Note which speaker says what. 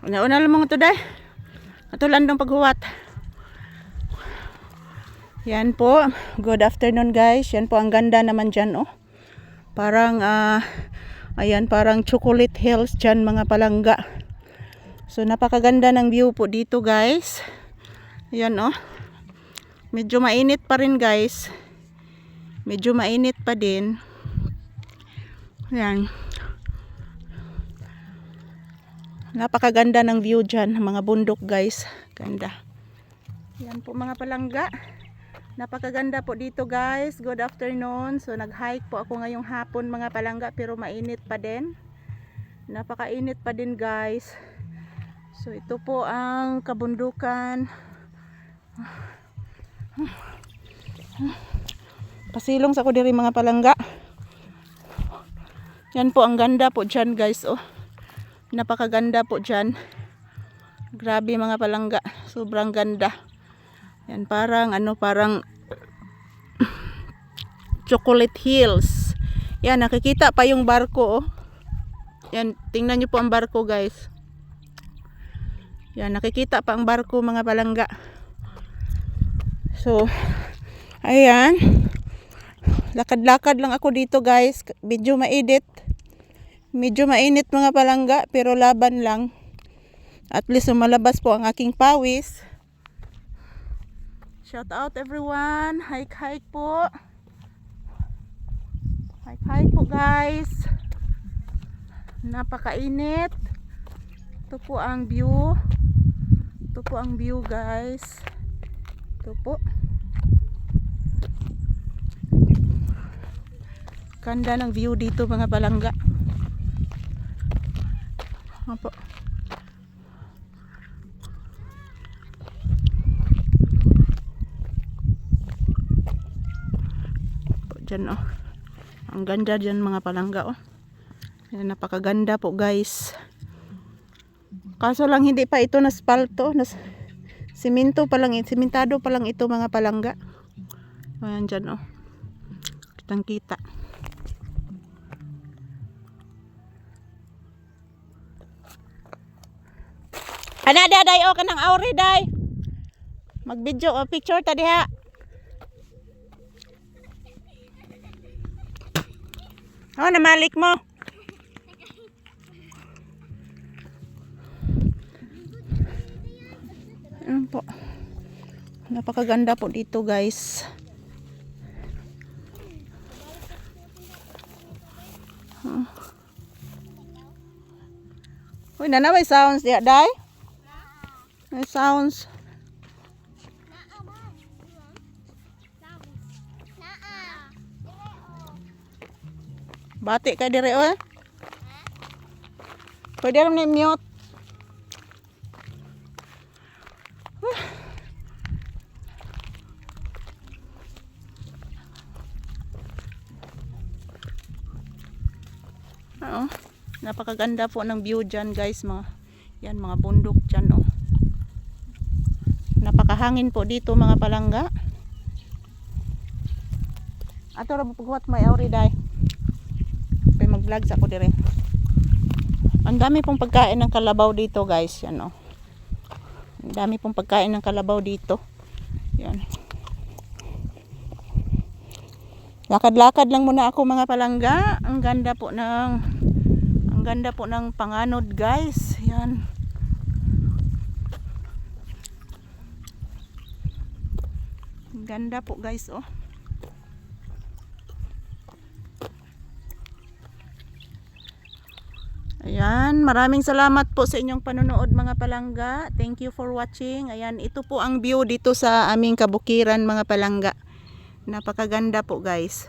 Speaker 1: Una-una lang mga to day. Ito landong paghuwat. Yan po. Good afternoon guys. Yan po ang ganda naman dyan oh. Parang ayan parang chocolate hills dyan mga palangga. So napakaganda ng view po dito guys. Ayan oh. Medyo mainit pa rin guys. Medyo mainit pa din. Ayan. Napakaganda ng view dyan. Mga bundok guys. Ganda. Ayan po mga palangga. Napakaganda po dito guys. Good afternoon. So nag-hike po ako ngayong hapon mga palangga pero mainit pa din. Napakainit pa din guys. So ito po ang kabundukan. Pasilong sa ko diri mga palangga. Yan po ang ganda po dyan guys oh. Napakaganda po dyan. Grabe mga palangga. Sobrang ganda. Yan parang parang chocolate hills. Yan nakikita pa yung barko oh. Yan tingnan niyo po ang barko guys. Yan nakikita pa ang barko mga palangga. So ayan. Lakad-lakad lang ako dito guys. Medyo mainit. Medyo mainit mga palangga pero laban lang. At least lumalabas po ang aking pawis. Shout out everyone. Hike po. Hike po guys. Napakainit. Ito po ang view. Ito po ang view guys. Ito po. Ganda ng view dito mga palangga. Opo. Diyan oh. Ang ganda diyan mga palangga oh. Yan, napakaganda po guys. Kaso lang hindi pa ito na asfalto, simento pa lang, simentado pa lang ito mga palangga. Ayan diyan oh. Kitang kita. Ana day oh kanang auri day. Mag-video o picture ta diha. Oh, namalik mo. Ayan po. Napakaganda po dito guys. Uy, na may sounds diya, day? May sounds. Bati ka dire oh. Pwede rin na mute. Oo. Napakaganda po ng view dyan guys. Yan mga bundok dyan oh. Napakahangin po dito mga palangga. Ato ra paghuwat may auri day. Mag-vlog ako dire. Ang dami pong pagkain ng kalabaw dito guys. Yan oh. Ang dami pong pagkain ng kalabaw dito. Yan. Lakad-lakad lang muna ako mga palangga. Ang ganda po ng Panganod guys. Yan. Ang ganda po guys oh. Ayan, maraming salamat po sa inyong panonood mga palangga. Thank you for watching. Ayan, ito po ang view dito sa aming kabukiran mga palangga. Napakaganda po guys.